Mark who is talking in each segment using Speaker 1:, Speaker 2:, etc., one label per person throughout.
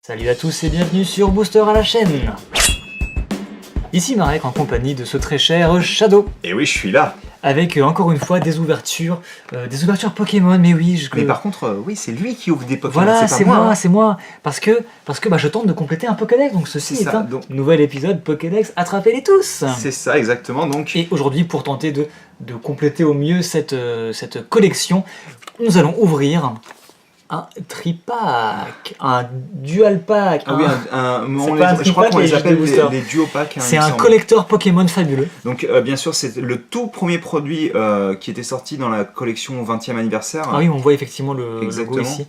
Speaker 1: Salut à tous et bienvenue sur Booster à la chaîne. Ici Marek en compagnie de ce très cher Shadow.
Speaker 2: Et oui, je suis là.
Speaker 1: Avec encore une fois des ouvertures Pokémon, mais oui.
Speaker 2: Mais par contre, oui, c'est lui qui ouvre des Pokémon.
Speaker 1: Voilà, c'est moi,
Speaker 2: hein.
Speaker 1: c'est moi. Parce que je tente de compléter un Pokédex, donc ceci est un nouvel épisode Pokédex, attrapez-les tous.
Speaker 2: C'est ça, exactement. Donc.
Speaker 1: Et aujourd'hui, pour tenter de compléter au mieux cette collection, nous allons ouvrir un tripack, un dual pack.
Speaker 2: Ah oui, je crois qu'on les appelle les duo packs.
Speaker 1: C'est un collector Pokémon fabuleux.
Speaker 2: Donc bien sûr, c'est le tout premier produit qui était sorti dans la collection 20e anniversaire.
Speaker 1: Ah oui, on voit effectivement le logo ici.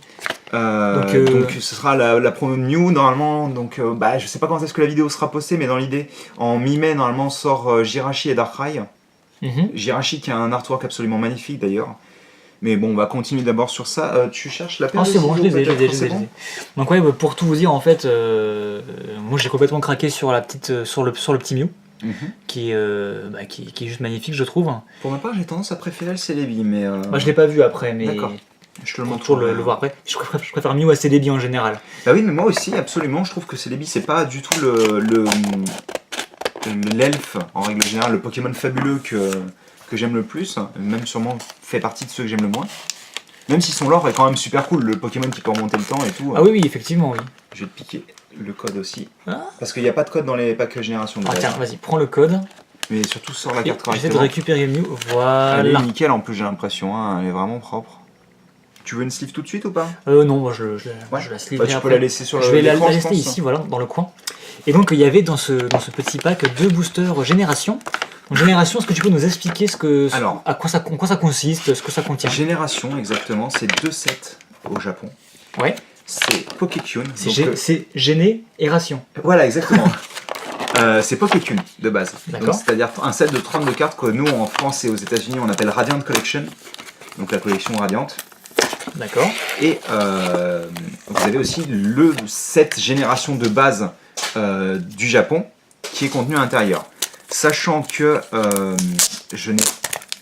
Speaker 2: Donc ce sera la promo Mew normalement. Donc je sais pas quand est-ce que la vidéo sera postée, mais dans l'idée, en mi-mai normalement sort Jirachi et Darkrai. Jirachi qui a un artwork absolument magnifique d'ailleurs. Mais bon, on va continuer d'abord sur ça. Tu cherches la paire de
Speaker 1: c'est bon, je les ai.
Speaker 2: Bon.
Speaker 1: Donc ouais, pour tout vous dire, en fait, moi j'ai complètement craqué sur la petite, sur le petit Mew, qui est juste magnifique, je trouve.
Speaker 2: Pour ma part, j'ai tendance à préférer le Celebi, mais...
Speaker 1: Moi je l'ai pas vu après, mais...
Speaker 2: D'accord. Je te le montre.
Speaker 1: Pour le voir après. Je préfère Mew à Celebi en général.
Speaker 2: Bah oui, mais moi aussi, absolument, je trouve que Celebi, c'est pas du tout l'elfe, en règle générale, le Pokémon fabuleux que j'aime le plus, même sûrement fait partie de ceux que j'aime le moins. Même si son lore est quand même super cool, le Pokémon qui peut remonter le temps et tout.
Speaker 1: Ah oui, effectivement, oui.
Speaker 2: Je vais te piquer le code aussi. Parce qu'il n'y a pas de code dans les packs génération.
Speaker 1: Tiens, vas-y, prends le code.
Speaker 2: Mais surtout sors la carte correctement.
Speaker 1: J'essaie de récupérer Mew, voilà.
Speaker 2: Elle est nickel en plus, j'ai l'impression, hein, elle est vraiment propre. Tu veux une sleeve tout de suite ou pas?
Speaker 1: Non, moi je la sleeve
Speaker 2: tu peux la laisser sur le
Speaker 1: Je vais la laisser ici, voilà, dans le coin. Et donc il y avait dans ce petit pack deux boosters Génération. Génération, est-ce que tu peux nous expliquer à quoi ça consiste, ce que ça contient?
Speaker 2: Génération, exactement, c'est 2 sets au Japon.
Speaker 1: Ouais.
Speaker 2: C'est Pokékyun.
Speaker 1: C'est Géné et Ration.
Speaker 2: Voilà, exactement. C'est Pokékyun de base. C'est-à-dire un set de 32 cartes que nous en France et aux États-Unis on appelle Radiant Collection. Donc la collection Radiante.
Speaker 1: D'accord.
Speaker 2: Et vous avez aussi le set génération de base du Japon qui est contenu à l'intérieur. Sachant que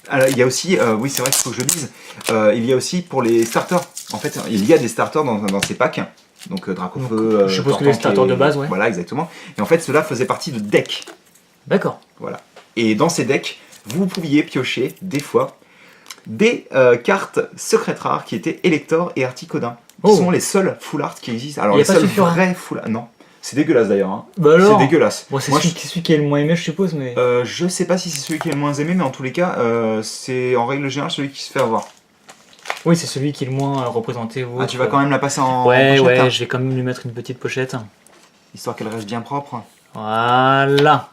Speaker 2: alors, il y a aussi, oui c'est vrai qu'il faut que je le dise, il y a aussi pour les starters, en fait il y a des starters dans ces packs, donc Dracofeu,
Speaker 1: je suppose que les starters de base, ouais.
Speaker 2: Voilà, exactement. Et en fait cela faisait partie de decks.
Speaker 1: D'accord.
Speaker 2: Voilà. Et dans ces decks, vous pouviez piocher des fois des cartes secrètes rares qui étaient Elector et Articodin, qui sont les seuls full art qui existent. Alors les seuls vrais full art, non. C'est dégueulasse d'ailleurs. Hein.
Speaker 1: Bah alors,
Speaker 2: c'est dégueulasse.
Speaker 1: Bon, c'est celui qui est le moins aimé, je suppose. Mais...
Speaker 2: je sais pas si c'est celui qui est le moins aimé, mais en tous les cas, c'est en règle générale celui qui se fait avoir.
Speaker 1: Oui, c'est celui qui est le moins représenté.
Speaker 2: Ah, tu vas quand même la passer en
Speaker 1: pochette,
Speaker 2: hein.
Speaker 1: Je vais quand même lui mettre une petite pochette.
Speaker 2: Histoire qu'elle reste bien propre.
Speaker 1: Voilà.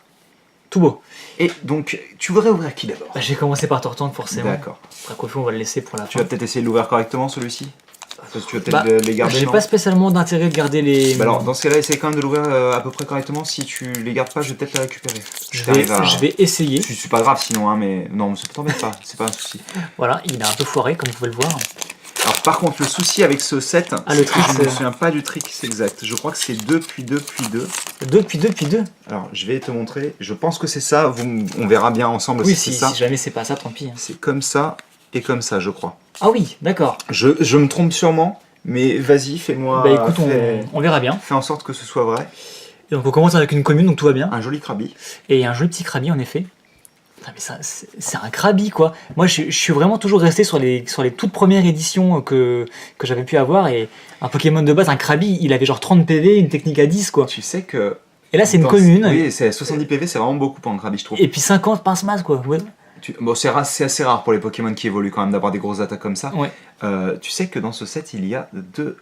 Speaker 1: Tout beau.
Speaker 2: Et donc, tu voudrais ouvrir qui d'abord?
Speaker 1: Je vais commencer par Tortank, forcément.
Speaker 2: D'accord.
Speaker 1: Dracofeu, on va le laisser pour la fin.
Speaker 2: Tu vas peut-être essayer de l'ouvrir correctement, celui-ci? Parce que tu vas peut-être les garder.
Speaker 1: J'ai pas spécialement d'intérêt de garder les...
Speaker 2: alors, dans ce cas-là, essaye quand même de l'ouvrir à peu près correctement. Si tu les gardes pas, je vais peut-être les récupérer.
Speaker 1: Je vais essayer.
Speaker 2: C'est pas grave sinon, hein, mais non, ça t'embête pas, c'est pas un souci.
Speaker 1: Voilà, il est un peu foiré, comme vous pouvez le voir.
Speaker 2: Alors, par contre, le souci avec ce set,
Speaker 1: le trick,
Speaker 2: je ne me souviens pas du trick, c'est exact. Je crois que c'est 2 puis 2 puis 2.
Speaker 1: 2 puis 2 puis 2.
Speaker 2: Alors, je vais te montrer. Je pense que c'est ça. On verra bien ensemble si c'est ça.
Speaker 1: Si jamais c'est pas ça, tant pis.
Speaker 2: C'est comme ça et comme ça, je crois.
Speaker 1: Ah oui, d'accord.
Speaker 2: Je me trompe sûrement. Mais vas-y, fais-moi...
Speaker 1: Bah écoute, on verra bien.
Speaker 2: Fais en sorte que ce soit vrai.
Speaker 1: Et donc on commence avec une commune, donc tout va bien.
Speaker 2: Un joli Krabi.
Speaker 1: Et un joli petit Krabi, en effet. Putain, mais ça, c'est un Krabi, quoi. Moi, je suis vraiment toujours resté sur les toutes premières éditions que j'avais pu avoir. Et un Pokémon de base, un Krabi, il avait genre 30 PV, une technique à 10, quoi.
Speaker 2: Tu sais que...
Speaker 1: Et là, c'est une commune.
Speaker 2: Oui, c'est 70 PV, c'est vraiment beaucoup pour un Krabi, je trouve.
Speaker 1: Et puis 50 pince-masse, quoi. Ouais.
Speaker 2: Bon, c'est assez rare pour les Pokémon qui évoluent quand même d'avoir des grosses attaques comme ça.
Speaker 1: Ouais.
Speaker 2: Tu sais que dans ce set, il y a 2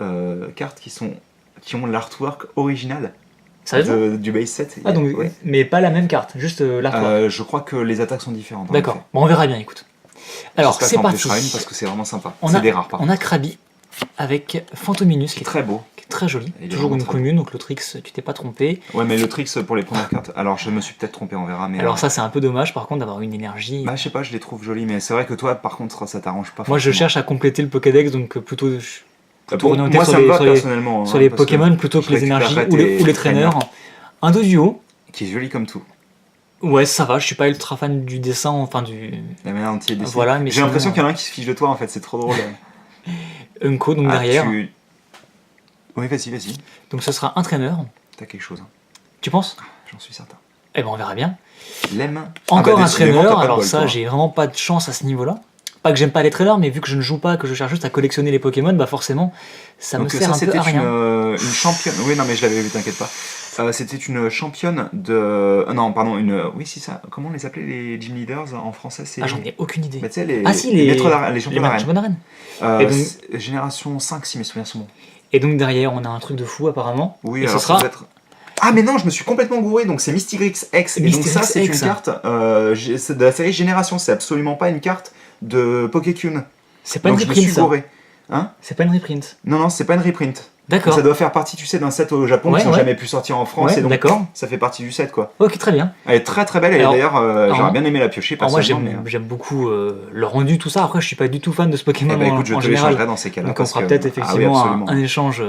Speaker 2: cartes qui ont l'artwork original du base set.
Speaker 1: Ah, donc, ouais. Mais pas la même carte, juste l'artwork.
Speaker 2: Je crois que les attaques sont différentes.
Speaker 1: D'accord, bon, on verra bien, écoute. Alors, c'est parti.
Speaker 2: Parce que c'est vraiment sympa.
Speaker 1: C'est
Speaker 2: des rares, par
Speaker 1: on a Krabi avec Fantominus,
Speaker 2: qui est très beau.
Speaker 1: Très joli, toujours une commune, donc le Trix, tu t'es pas trompé.
Speaker 2: Ouais, mais le Trix pour les premières cartes, alors je me suis peut-être trompé, on verra. Mais
Speaker 1: alors ça c'est un peu dommage par contre d'avoir une énergie.
Speaker 2: Bah je sais pas, je les trouve jolis, mais c'est vrai que toi par contre ça t'arrange pas.
Speaker 1: Moi je cherche à compléter le Pokédex, donc plutôt orienté
Speaker 2: moi,
Speaker 1: sur les Pokémon plutôt que les énergies ou les traîneurs. Un Doduo.
Speaker 2: Qui est joli comme tout.
Speaker 1: Ouais, ça va, je suis pas ultra fan du dessin, enfin du...
Speaker 2: La manière dont il est dessiné.
Speaker 1: Voilà, mais
Speaker 2: j'ai l'impression qu'il y en a un qui se fiche de toi en fait, c'est trop drôle.
Speaker 1: Unco donc derrière.
Speaker 2: Oui, vas-y.
Speaker 1: Donc ce sera un traîneur.
Speaker 2: T'as quelque chose. Hein.
Speaker 1: Tu penses?
Speaker 2: J'en suis certain.
Speaker 1: Eh ben on verra bien.
Speaker 2: Lemme.
Speaker 1: Encore un traîneur, alors
Speaker 2: bol,
Speaker 1: ça
Speaker 2: toi.
Speaker 1: j'ai vraiment pas de chance à ce niveau-là. Pas que j'aime pas les traîneurs, mais vu que je ne joue pas, que je cherche juste à collectionner les Pokémon, bah forcément ça me sert un peu à rien.
Speaker 2: Une championne. Oui, non, mais je l'avais vu, t'inquiète pas. C'était une championne de. Non, pardon, une. Oui, c'est ça. Comment on les appelait les gym leaders en français?
Speaker 1: Ah, j'en ai aucune idée.
Speaker 2: Bah, tu sais, les
Speaker 1: les
Speaker 2: champions d'arène. Génération 5, si mes souvenirs sont bons.
Speaker 1: Et donc derrière, on a un truc de fou apparemment.
Speaker 2: Oui,
Speaker 1: et
Speaker 2: alors
Speaker 1: ce sera.
Speaker 2: Ah, mais non, je me suis complètement gouré. Donc c'est Mystigrix X. Et donc ça, c'est une carte de la série Génération. C'est absolument pas une carte de Pokécune.
Speaker 1: C'est pas une reprint.
Speaker 2: Je me suis gouré. Hein?
Speaker 1: C'est pas une reprint.
Speaker 2: Non, c'est pas une reprint.
Speaker 1: D'accord.
Speaker 2: Ça doit faire partie, tu sais, d'un set au Japon qui n'ont jamais pu sortir en France. Et donc, ça fait partie du set, quoi.
Speaker 1: Ok, très bien.
Speaker 2: Elle est très très belle. Et d'ailleurs, j'aurais bien aimé la piocher.
Speaker 1: Moi, j'aime beaucoup le rendu, tout ça. Après, je suis pas du tout fan de ce Pokémon
Speaker 2: écoute, je
Speaker 1: en
Speaker 2: te
Speaker 1: général.
Speaker 2: l'échangerai dans ces cas-là.
Speaker 1: Donc, on fera peut-être effectivement un échange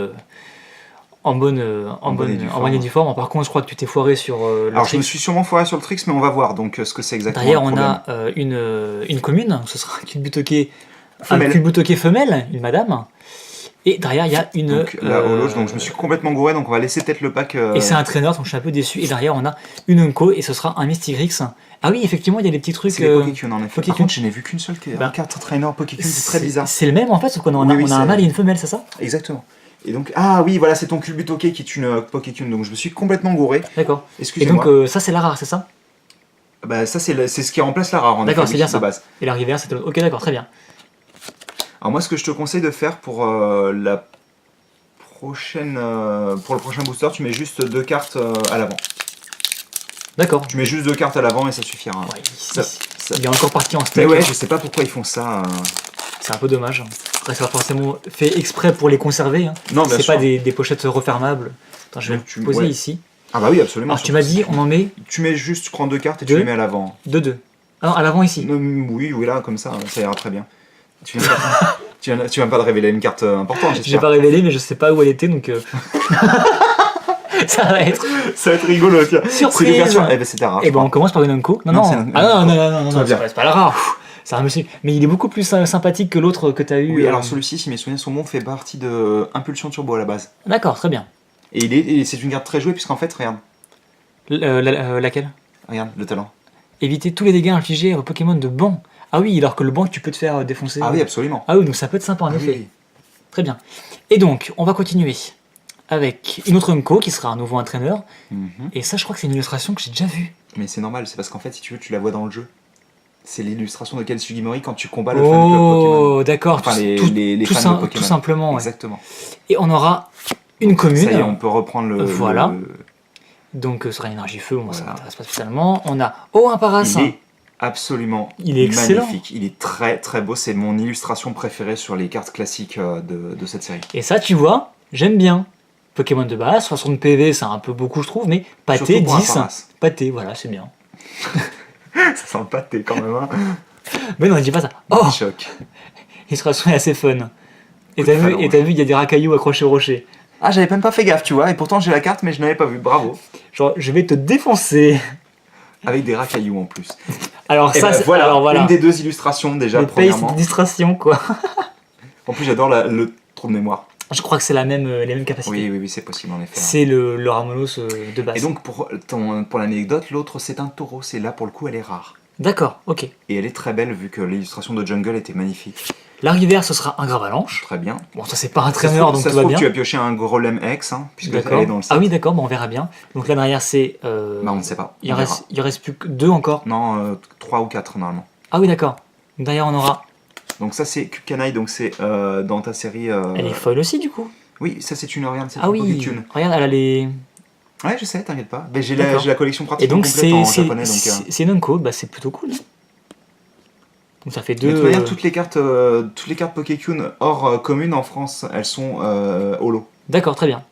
Speaker 1: en bonne et due forme. Par contre, je crois que tu t'es foiré sur le
Speaker 2: Alors, je me suis sûrement foiré sur le Trix, mais on va voir donc ce que c'est exactement.
Speaker 1: Derrière, on a une commune. Ce sera un Culbutoké femelle, une madame. Et derrière, il y a une.
Speaker 2: Donc, la hologe, donc je me suis complètement gouré, donc on va laisser peut-être le pack.
Speaker 1: Et c'est un traîneur, donc je suis un peu déçu. Et derrière, on a une Unco, et ce sera un Mystigrix. Ah oui, effectivement, il y a des petits trucs.
Speaker 2: C'est les Pokécune, en effet. Par contre, je n'ai vu qu'une seule carte traîneur Pokécune, c'est très bizarre.
Speaker 1: C'est le même en fait, sauf qu'on a un mâle et une femelle, c'est ça?
Speaker 2: Exactement. Et donc, ah oui, voilà, c'est ton Culbutoké qui est une Pokécune, donc je me suis complètement gouré.
Speaker 1: D'accord.
Speaker 2: Excusez-moi.
Speaker 1: Et donc, ça, c'est la rare, c'est ça?
Speaker 2: Bah, ça, c'est ce qui remplace la rare, en effet.
Speaker 1: D'accord, c'est bien ça.
Speaker 2: Base.
Speaker 1: Et la rivière, c'était. Ok, d'accord, très bien.
Speaker 2: Alors, moi, ce que je te conseille de faire pour pour le prochain booster, tu mets juste 2 cartes à l'avant.
Speaker 1: D'accord.
Speaker 2: Tu mets juste 2 cartes à l'avant et ça suffira.
Speaker 1: Ouais, il est encore parti en steak.
Speaker 2: Mais ouais, je sais pas pourquoi ils font ça.
Speaker 1: C'est un peu dommage. Après, c'est pas forcément fait exprès pour les conserver. Hein.
Speaker 2: Non, bien sûr.
Speaker 1: C'est pas des pochettes refermables. Attends, je vais le poser ici.
Speaker 2: Ah bah oui, absolument.
Speaker 1: Alors tu m'as dit, on en met.
Speaker 2: Tu mets juste, tu prends 2 cartes et tu les mets à l'avant.
Speaker 1: 2. Ah non, à l'avant ici.
Speaker 2: Oui, là, comme ça ira très bien. Tu viens pas de révéler une carte importante, j'espère.
Speaker 1: J'ai pas révélé, mais je sais pas où elle était, donc. Ça va être
Speaker 2: rigolo, tiens.
Speaker 1: Surprise.
Speaker 2: Eh ben, c'est ta rare.
Speaker 1: Eh ben, on commence par une Unco. Non, c'est pas la rare. C'est un monsieur. Mais il est beaucoup plus sympathique que l'autre que tu as eu.
Speaker 2: Oui, alors celui-ci, si mes souvenirs sont bons, fait partie de Impulsion Turbo à la base.
Speaker 1: D'accord, très bien.
Speaker 2: Et c'est une carte très jouée, puisqu'en fait, regarde.
Speaker 1: Laquelle?
Speaker 2: Regarde, le talent.
Speaker 1: Éviter tous les dégâts infligés aux Pokémon de banc. Ah oui, alors que le banc, tu peux te faire défoncer.
Speaker 2: Ah oui, absolument.
Speaker 1: Ah oui, donc ça peut être sympa en effet.
Speaker 2: Oui.
Speaker 1: Très bien. Et donc, on va continuer avec une autre Unco qui sera à nouveau un traîneur. Et ça, je crois que c'est une illustration que j'ai déjà vue.
Speaker 2: Mais c'est normal, c'est parce qu'en fait, si tu veux, tu la vois dans le jeu. C'est l'illustration de Ken Sugimori quand tu combats le fan club Pokémon.
Speaker 1: Oh, d'accord.
Speaker 2: Enfin, les fans de Pokémon.
Speaker 1: Tout simplement.
Speaker 2: Exactement.
Speaker 1: Ouais. Et on aura une commune.
Speaker 2: Ça y est, on peut reprendre le.
Speaker 1: Voilà. Donc, ce sera une énergie feu, moi ça m'intéresse pas spécialement. On a un Paras.
Speaker 2: Il est absolument magnifique. Il est très très beau. C'est mon illustration préférée sur les cartes classiques de cette série.
Speaker 1: Et ça, tu vois, j'aime bien. Pokémon de base, 60 PV, c'est un peu beaucoup, je trouve, mais pâté 10. Pâté, voilà, c'est bien.
Speaker 2: Ça sent le pâté quand même. Hein.
Speaker 1: Mais non, dis pas ça. Oh,
Speaker 2: choc.
Speaker 1: L'illustration est assez fun. Et t'as vu, il y a des racailloux accrochés au rocher.
Speaker 2: Ah, j'avais même pas fait gaffe, tu vois, et pourtant j'ai la carte, mais je n'avais pas vu. Bravo.
Speaker 1: Genre, je vais te défoncer.
Speaker 2: Avec des racailloux en plus.
Speaker 1: Alors, ça, c'est
Speaker 2: voilà, une des 2 illustrations déjà, premièrement.
Speaker 1: Les d'illustration, quoi.
Speaker 2: En plus, j'adore le trou de mémoire.
Speaker 1: Je crois que c'est les mêmes capacités.
Speaker 2: Oui, c'est possible en effet.
Speaker 1: C'est le Ramolos de base.
Speaker 2: Et donc, pour l'anecdote, l'autre c'est un taureau. C'est là, pour le coup, elle est rare.
Speaker 1: D'accord, ok.
Speaker 2: Et elle est très belle vu que l'illustration de Jungle était magnifique.
Speaker 1: La rivière, ce sera un Gravalanche.
Speaker 2: Très bien.
Speaker 1: Bon, ça c'est pas un traîneur, donc tout va bien.
Speaker 2: Tu as pioché un Grolem X, hein, puisque elle est dans le set.
Speaker 1: Ah oui, d'accord, on verra bien. Donc là derrière, c'est.
Speaker 2: Bah, on ne sait pas.
Speaker 1: Il reste plus que 2 encore.
Speaker 2: Non, 3 ou 4 normalement.
Speaker 1: Ah oui, d'accord. Derrière, on aura.
Speaker 2: Donc ça, c'est Cubcanaille, donc c'est dans ta série.
Speaker 1: Elle est folle aussi, du coup.
Speaker 2: Oui, ça c'est une Oriane, c'est
Speaker 1: une Pokétune. Regarde, elle a les.
Speaker 2: Ouais, je sais, t'inquiète pas. Mais j'ai la collection pratiquement
Speaker 1: complète
Speaker 2: en japonais.
Speaker 1: C'est une Unco, bah c'est plutôt cool. Donc ça fait 2.
Speaker 2: De toute manière, toutes les cartes Pokécune hors commune en France, elles sont holo.
Speaker 1: D'accord, très bien.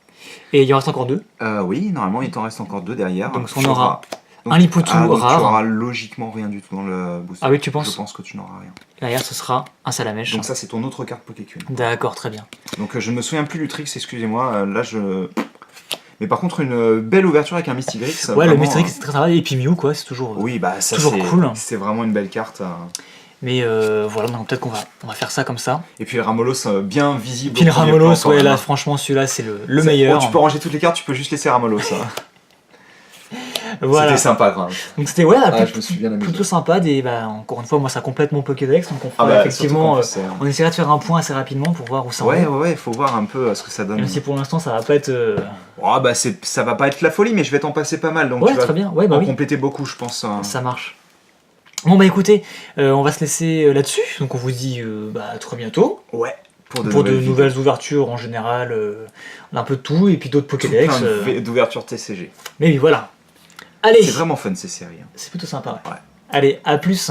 Speaker 1: Et il en reste encore 2.
Speaker 2: Oui, normalement il t'en reste encore 2 derrière.
Speaker 1: Donc on aura un Lipotou rare.
Speaker 2: Tu n'auras logiquement rien du tout dans le booster.
Speaker 1: Ah oui, tu penses?
Speaker 2: Je pense que tu n'auras rien.
Speaker 1: Derrière, ce sera un Salamèche.
Speaker 2: Donc ça, c'est ton autre carte Pokécune.
Speaker 1: D'accord, très bien.
Speaker 2: Donc je ne me souviens plus du Trix, excusez-moi. Là, Mais par contre, une belle ouverture avec un Mystigrix.
Speaker 1: Ouais, le Mystigrix c'est très sympa. Et puis Mew, quoi, c'est toujours.
Speaker 2: Oui, bah ça
Speaker 1: toujours cool.
Speaker 2: C'est vraiment une belle carte.
Speaker 1: Mais voilà, donc peut-être qu'on va faire ça comme ça.
Speaker 2: Et puis le Ramolos bien visible.
Speaker 1: Puis le Ramolos, ouais, là franchement celui-là c'est le meilleur.
Speaker 2: Oh, tu peux ranger toutes les cartes, tu peux juste laisser Ramolos.
Speaker 1: Voilà.
Speaker 2: C'était sympa quand même.
Speaker 1: Donc c'était
Speaker 2: je me suis bien amusé.
Speaker 1: plutôt sympa. Encore une fois, moi ça complète mon Pokédex. Donc on fera effectivement, on essaiera de faire un point assez rapidement pour voir où ça va.
Speaker 2: Ouais, faut voir un peu ce que ça donne.
Speaker 1: Même si pour l'instant ça va pas être.
Speaker 2: Ça va pas être la folie, mais je vais t'en passer pas mal. Donc
Speaker 1: ouais,
Speaker 2: tu vas
Speaker 1: très bien.
Speaker 2: compléter beaucoup, je pense.
Speaker 1: Ça marche. Bon bah écoutez, on va se laisser là-dessus. Donc on vous dit à très bientôt.
Speaker 2: Ouais.
Speaker 1: Pour de nouvelles ouvertures en général, un peu de tout, et puis d'autres Pokédex.
Speaker 2: Plein d'ouvertures TCG.
Speaker 1: Mais oui, voilà. Allez.
Speaker 2: C'est vraiment fun ces séries.
Speaker 1: C'est plutôt sympa.
Speaker 2: Ouais.
Speaker 1: Allez, à plus.